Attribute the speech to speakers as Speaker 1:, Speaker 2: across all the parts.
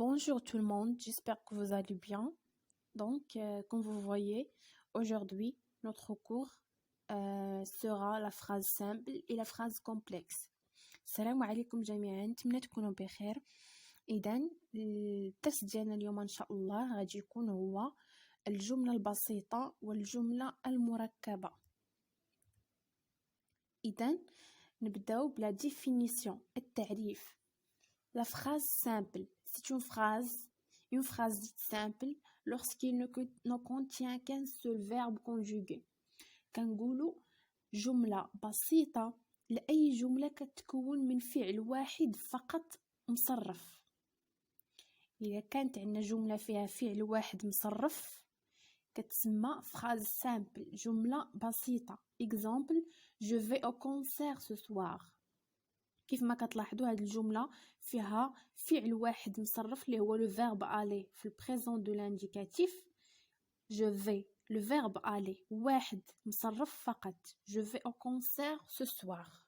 Speaker 1: Bonjour tout le monde, j'espère que vous allez bien. Comme vous voyez, aujourd'hui, notre cours sera la phrase simple et la phrase complexe. السلام عليكم جميعا، نتمنى تكونوا بخير. إذن الدرس ديالنا اليوم إن شاء الله غادي يكون هو الجملة البسيطة والجملة المركبة. إذن نبداو بلا définition، التعريف. La phrase simple, c'est une phrase dite simple lorsqu'il ne contient qu'un seul verbe conjugué. كنقولوا جملة بسيطة لأي جملة كتكون من فعل واحد فقط مصرف. إذا كانت عندنا جملة فيها فعل واحد مصرف كتسمى phrase simple، جملة بسيطة. Exemple, je vais au concert ce soir. كيف ما كتلاحظوا هذه الجملة فيها فعل واحد مصرف اللي هو le verbe aller في البريزون دو l'indicatif. je vais le verbe aller واحد مصرف فقط. je vais au concert ce soir.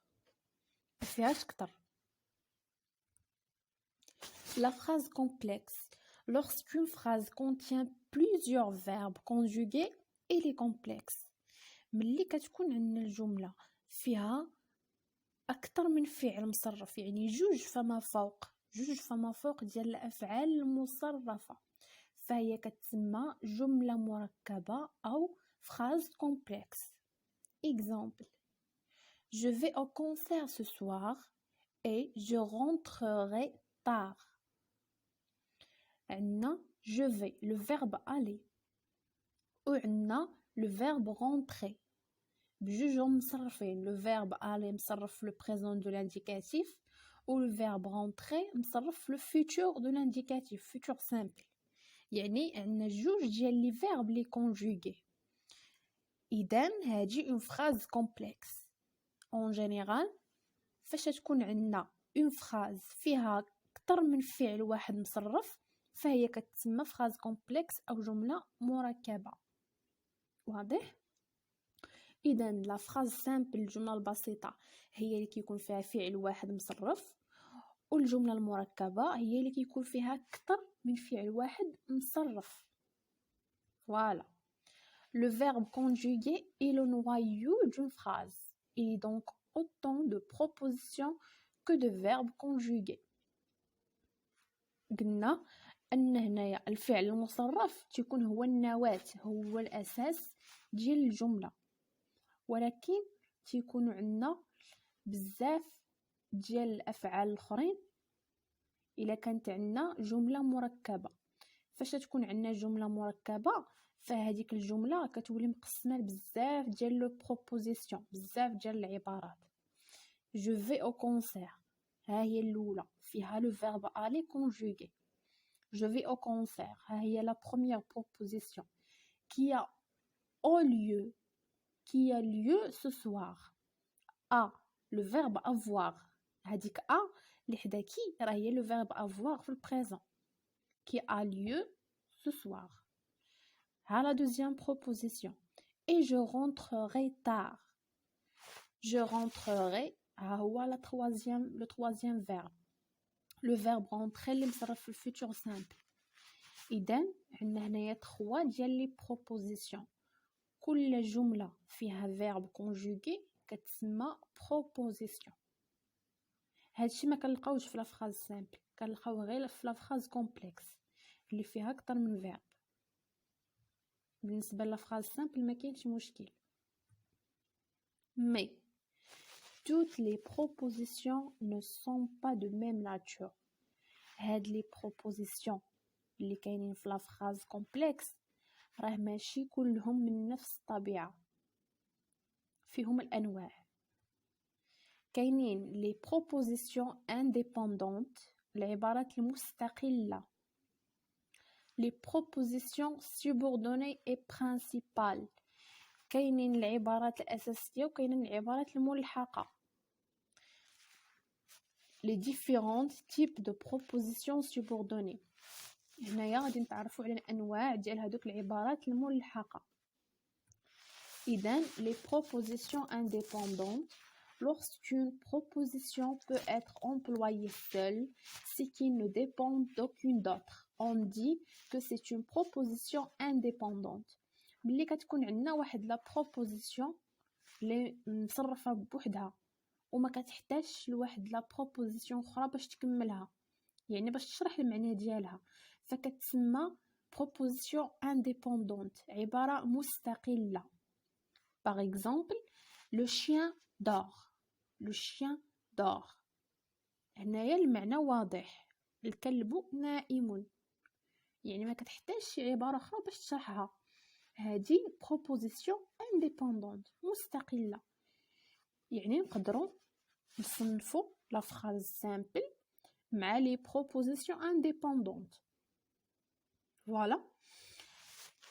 Speaker 1: فيهاش كتر. La phrase complexe. Lorsqu'une phrase contient plusieurs verbes conjugués, elle est complexe. ملي كتكون عندنا الجملة فيها أكثر من فعل مصرف، يعني جوج فما فوق ديال الأفعال المصرفة، فهي كتسمى جملة مركبة أو phrase complexe. Exemple, je vais au concert ce soir et je rentrerai tard. عندنا je vais le verbe aller وعندنا le verbe rentrer بجوجهم مصرفين. le verbe aller مصرف le présent de l'indicatif ou le verbe rentrer مصرف le futur de l'indicatif futur simple. يعني عندنا جوج ديال لي verbe لي conjugués. إذن هذه une phrase complexe. en général فاش تكون عندنا une phrase فيها أكثر من فعل واحد مصرف فهي كتسمى phrase complexe أو جملة مركبة. واضح؟ إذن لا phrase simple الجملة البسيطة هي اللي كيكون فيها فعل واحد مصرف، والجملة المركبة هي اللي كيكون فيها أكثر من فعل واحد مصرف. Voilà. Le verbe conjugué est le noyau d'une phrase. Il est donc autant de propositions que de verbes conjugués. قلنا أن هنايا الفعل المصرف تكون هو النواة، هو الأساس ديال الجملة، ولكن تيكونوا عندنا بزاف ديال الافعال الاخرين الا كانت عندنا جمله مركبه. فاش تكون عندنا جمله مركبه فهذيك الجمله كتولي مقسمه بزاف ديال لو بروبوزيسيون، بزاف ديال العبارات. je vais au concert ها هي الاولى فيها لو فيرب aller conjugué. je vais au concert ها هي la première proposition qui a lieu ce soir. A le verbe avoir هذيك A اللي حدا كي راه هي le verbe avoir في البريزون qui a lieu ce soir. ها la deuxième proposition et je rentrerai tard. je rentrerai ها هو le troisième verbe le verbe rentrer اللي مصرف في الفيتور سامبل. إذن عندنا هنايا 3 ديال لي بروبوزيسيون. كل جملة فيها verbe conjugué كتسمى proposition. هادشي ما كنلقاوش في لا phrase simple، كنلقاو غير في لا phrase complexe اللي فيها اكثر من verbe. بالنسبه لا phrase simple ما كاينش مشكل. mais toutes les propositions ne sont pas de même nature. هاد لي propositions اللي كاينين في لا phrase complexe راه ماشي كلهم من نفس الطبيعه، فيهم الانواع. كاينين لي propositions indépendantes العبارات المستقله، لي propositions subordonnées et principales كاينين العبارات الاساسيه وكاينين العبارات الملحقه. les différents types de propositions subordonnées. هنايا غادي نتعرفوا على الانواع ديال هذوك العبارات الملحقه. إذن les propositions indépendantes Lorsqu'une proposition peut être employée seule, c'est qu'il ne dépend d'aucune autre. On dit que c'est une proposition indépendante. ملي كتكون عندنا واحد لا بروبوزيسيون اللي مصرفه بوحدها وما كتحتاجش لواحد لا بروبوزيسيون اخرى باش تكملها، يعني باش تشرح المعنى ديالها، فكتسمى بروبوزيسيون انديبوندونت، عباره مستقله. par exemple le chien dort. le chien dort. هنايا المعنى واضح، الكلب نائم، يعني ما كتحتاج شي عباره اخرى باش تشرحها. هذه بروبوزيسيون انديبوندونت مستقله. يعني نقدروا نصنفوا لا فراز سامبل مع لي بروبوزيسيون انديبوندونت. Voilà.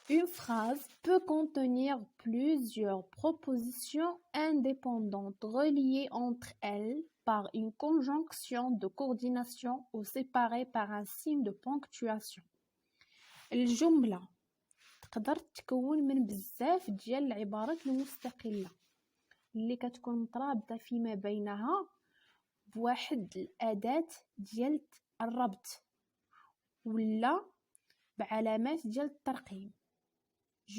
Speaker 1: Une phrase peut contenir plusieurs propositions indépendantes reliées entre elles par une conjonction de coordination ou séparées par un signe de ponctuation. الجملة تقدر تكون من بزاف ديال العبارات المستقلة اللي كتكون مترابطة فيما بينها بواحد الأداة ديال الربط ولا بعلامات ديال الترقيم.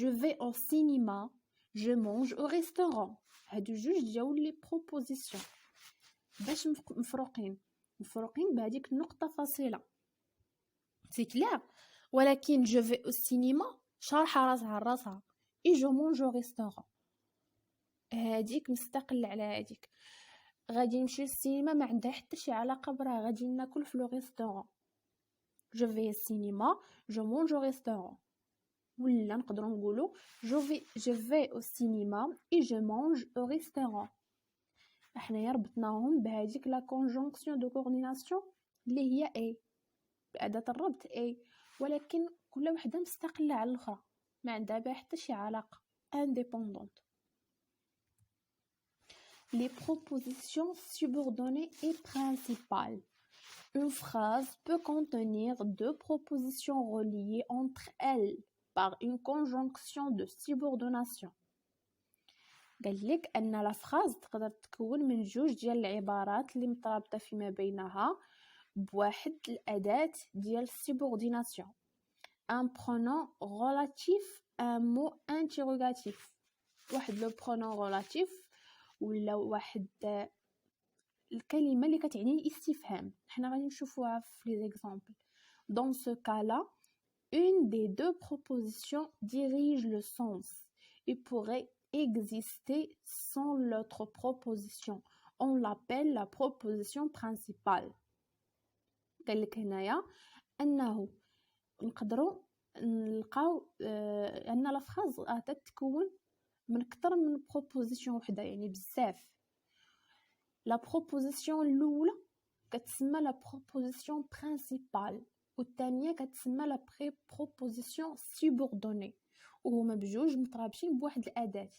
Speaker 1: Je vais au cinéma, je mange au restaurant. هادو جوج ديال لي بروبوزيسيون باش مفروقين بهذيك النقطة فاصلة. سي كلير. ولكن je vais au cinéma شارحة راسها راسها et je mange au restaurant. هاديك مستقلة على هاديك. غادي نمشي للسينما ما عندها حتى شي علاقة براه غادي ناكل في لو ريستورون. je vais au cinéma je mange au restaurant. ولا نقدروا نقولوا je vais au cinéma et je mange au restaurant. احنا ربطناهم بهذيك لا كونجونكسيون دو كورديناسيون اللي هي اي بأداة الربط اي، ولكن كل وحده مستقله على الاخرى ما عندها بها حتى شي علاقه. indépendante. Les propositions subordonnées et principales. Une phrase peut contenir deux propositions reliées entre elles par une conjonction de subordination. قال لك ان لا فراز تقدر تكون من جوج ديال العبارات اللي مترابطه فيما بينها بواحد الاداه ديال subordination. un pronom relatif, un mot interrogatif. واحد لو pronom relatif ولا واحد الكلمه اللي كتعني الاستفهام. حنا غادي نشوفوها في لي زيكزامبل. dans ce cas-là, une des deux propositions dirige le sens et pourrait exister sans l'autre proposition. On l'appelle la proposition principale. قال لك هنايا انه نقدروا نلقاو ان لا فراز تتكون من اكثر من بروبوزيسيون وحده، يعني بزاف. لا بروبوزيسيون الاولى كتسمى لا بروبوزيسيون برينسيبال والثانيه كتسمى لا بروبوزيسيون سوبوردوني، وهما بجوج مترابطين بواحد الاداه.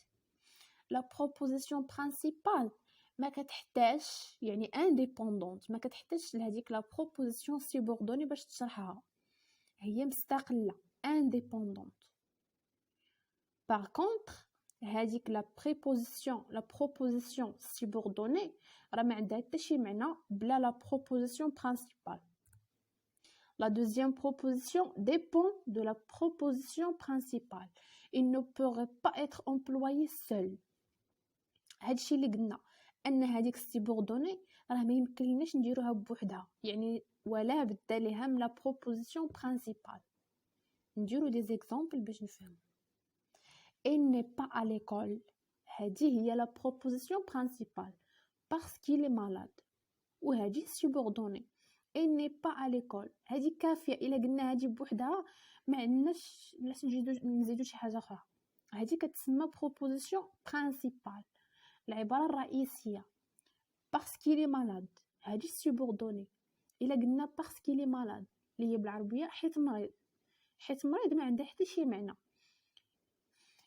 Speaker 1: لا بروبوزيسيون برينسيبال ما كتحتاج، يعني انديبوندونت، ما كتحتاج لهذيك لا بروبوزيسيون سوبوردوني باش تشرحها، هي مستقله indépendante. Par contre هذيك لا proposition subordonnée راه ما عندها حتى شي معنى بلا لا proposition principale. La deuxième proposition dépend de la proposition principale. Il ne pourrait pas être employé seul. هادشي اللي قلنا ان هذيك subordonnée راه ما يمكنلناش نديروها بوحدها، يعني ولا بدا ليها من لا proposition principale. نديرو دي زيكزامبل باش نفهم. Il n'est pas à l'école. هذه هي la proposition principale parce qu'il est malade. وهذه subordonnée. Il n'est pas à l'école. هذه كافية. إلا قلنا هذه بوحدها ما عندناش بلاش نزيدو شي حاجة أخرى. هذه كتسمى proposition principale، العبارة الرئيسية. parce qu'il est malade. هذه subordonnée. إلا قلنا parce qu'il est malade اللي هي بالعربية حيت مريض. حيت مريض ما عندها حتى شي معنى.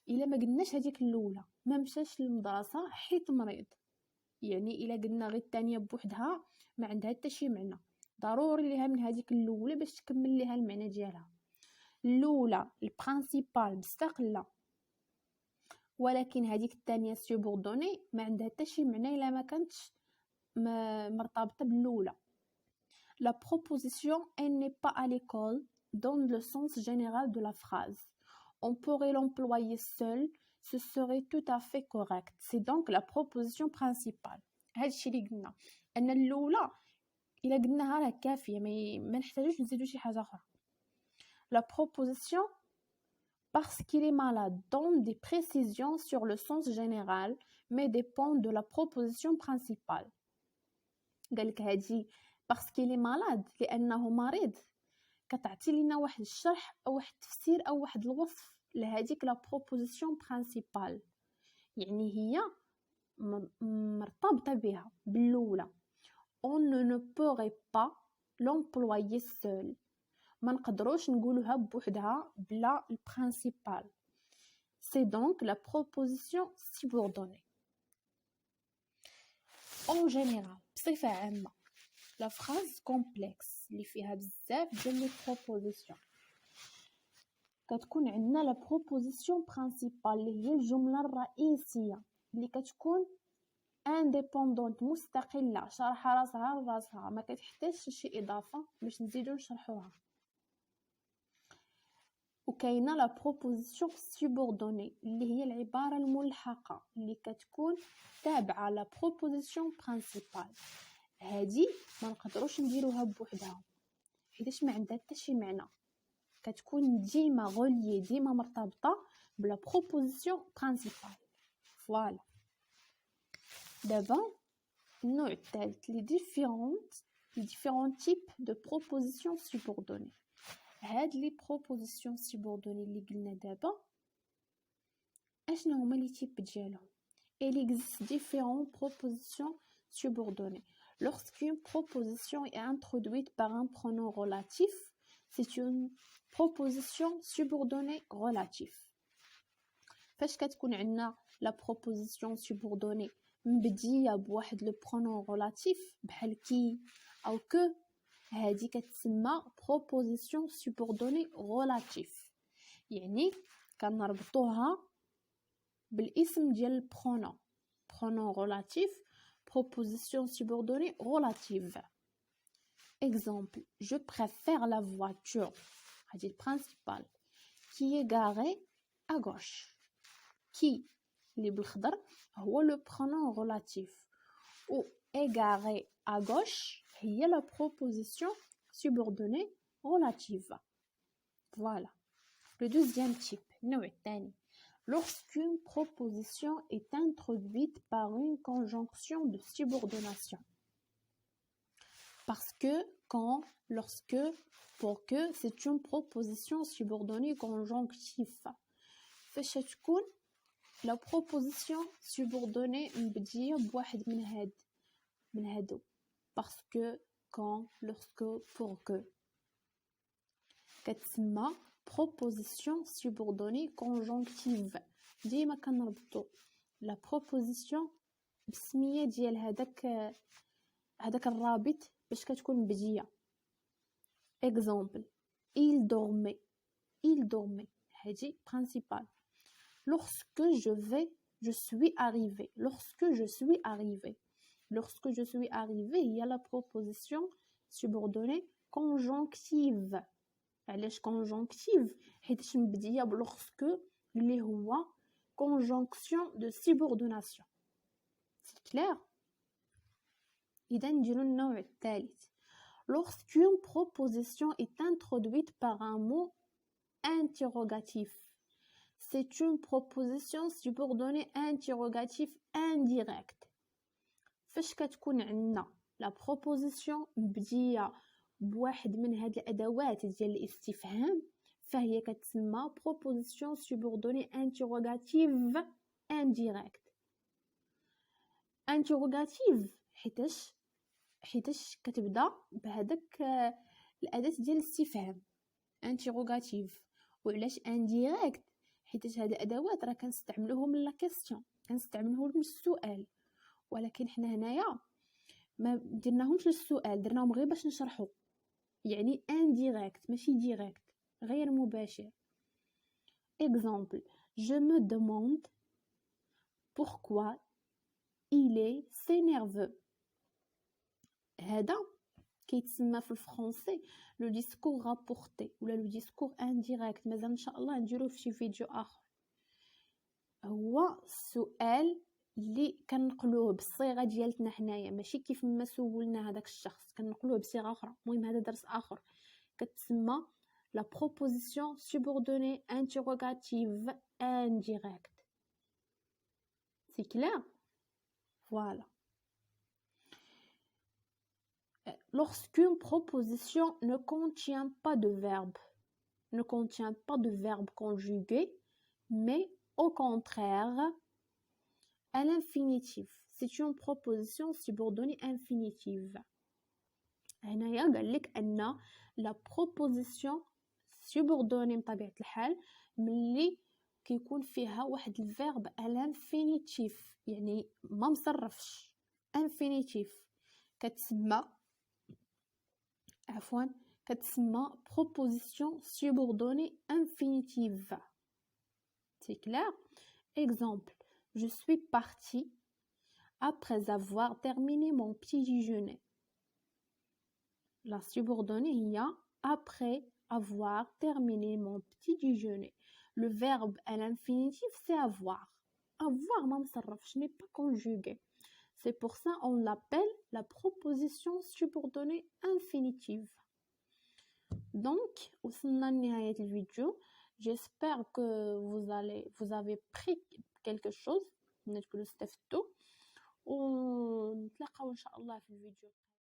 Speaker 1: إلا ما قلناش هذيك الاولى ما مشاش للمدرسه حيت مريض، يعني إلا قلنا غير الثانيه بوحدها ما عندها حتى شي معنى، ضروري ليها من هذيك الاولى باش تكمل ليها المعنى ديالها. الاولى البرينسيبال مستقله ولكن هذيك الثانيه سوبوردوني ما عندها حتى شي معنى الا ما كانتش مرتبطه بالاولى. La proposition elle n'est pas à l'école donne le sens général de la phrase. On pourrait l'employer seul, ce serait tout à fait correct. C'est donc la proposition principale. هادشي اللي قلنا ان الاولى الا قلناها راه كافيه، ما نحتاجوش نزيدو شي حاجه اخرى. La proposition parce qu'il est malade donne des précisions sur le sens général mais dépend de la proposition principale. قالك هادي parce qu'il est malade لانه مريض كتعطي لنا واحد الشرح او واحد التفسير او واحد الوصف لهذيك لا بروبوزيسيون برينسيبال، يعني هي مرتبطه بها بالاولى. on ne pourrait pas l'employer seul، ما نقدروش نقولوها بوحدها بلا البرينسيبال. c'est donc la proposition subordonnée. en général بصفه عامه la phrase complexe اللي فيها بزاف ديال لي بروبوزيسيون كتكون عندنا لا بروبوزيسيون برينسيبال اللي هي الجمله الرئيسيه اللي كتكون انديبوندونت مستقله شرح راسها لراسها ما كتحتاجش شي اضافه باش نزيدو نشرحوها. وكاينه لا بروبوزيسيون سوبوردوني اللي هي العباره الملحقه اللي كتكون تابعه لا بروبوزيسيون برينسيبال. هادي ما نقدروش نديروها بوحدها حيتاش ما عندها حتى شي معنى، كتكون ديما غوليي ديما مرتبطه بلا بروبوزيسيون برينسيبال. فوالا دابا النوع الثالث لي ديفيرون تيب دو بروبوزيسيون سوبوردوني. هاد لي بروبوزيسيون سوبوردوني اللي قلنا دابا اشنو هما لي تيب ديالهم؟ il existe différentes propositions subordonnées. Lorsqu'une proposition est introduite par un pronom relatif, c'est une proposition subordonnée relative. فاش كتكون عندنا لا proposition subordonnée مبديه بواحد لو pronom relatif بحال كي او que، هذه كتسمى proposition subordonnée relative، يعني كنربطوها بالاسم ديال البرونون. pronom relatif proposition subordonnée relative. Exemple, je préfère la voiture, c'est le principal, qui est garée à gauche. Qui, اللي بالخضر هو le pronom relatif. Ou est garée à gauche هي la proposition subordonnée relative. Voilà. Le deuxième type, النوع الثاني. Lorsqu'une proposition est introduite par une conjonction de subordination. Parce que, quand, lorsque, pour que, c'est une proposition subordonnée conjonctive. فاش تكون la proposition subordonnée مبدية بواحد من هادو parce que, quand, lorsque, pour que. كتسمى proposition subordonnée conjonctive. ديما كنربطو لا بروبوزيسيون بسميه ديال هذاك الرابط باش كتكون مبديه. exemple il dormait هادي principal. lorsque je suis arrivé هي la proposition subordonnée conjonctive. علاش conjonctive؟ حيت مبديه بلوغسكو اللي هو conjonction de subordination. c'est clair؟ اذا نديرو النوع الثالث. lorsqu'une proposition est introduite par un mot interrogatif, c'est une proposition subordonnée interrogative indirecte. فاش كتكون عندنا la proposition مبديه بواحد من هاد الادوات ديال الاستفهام فهي كتسمى proposition subordonnée interrogative indirect. interrogative حيتاش كتبدا بهذاك الاداه ديال الاستفهام interrogative. وعلاش indirect؟ حيتاش هاد الادوات راه كنستعملوهم لا كيسيون، كنستعملوهم للسؤال، ولكن حنا هنايا ما درناهمش للسؤال، درناهم غير باش نشرحوا، يعني indirect ماشي direct، غير مباشر. exemple je me demande pourquoi il est s'énerveux. هذا كيتسمى في الفرنسي لو ديسكور رابورتي ولا لو ديسكور انديريكت. مازال ان شاء الله نديروه في شي فيديو اخر. هو السؤال اللي كنقلوه بالصيغه ديالتنا حنايا، ماشي كيف ما سولنا هذاك الشخص، كنقلوه بصيغه اخرى. المهم هذا درس اخر كتسمى لا بروبوزيسيون سوبوردوني انتيروغاتيف انديريكت. سي كلير؟ فوالا. Lorsqu'une proposition ne contient pas de verbe conjugué, mais au contraire à l'infinitif. C'est une proposition subordonnée infinitive. هنايا قال لك ان لا بروبوزيسيون سوبوردوني بطبيعه الحال ملي كيكون فيها واحد الفيرب الانفينيتيف، يعني ما مصرفش، انفينيتيف، كتسمى proposition subordonnée infinitive. C'est clair? Exemple, je suis parti après avoir terminé mon petit déjeuner. La subordonnée il y a après avoir terminé mon petit déjeuner. Le verbe à l'infinitif c'est avoir. Avoir ما مصرفش, n'est pas conjugué. C'est pour ça on l'appelle la proposition subordonnée infinitive. Donc, وصلنا لنهاية الفيديو. J'espère que vous avez pris quelque chose. نتكونوا استفدتوا ونتلاقاو إن شاء الله في الفيديو.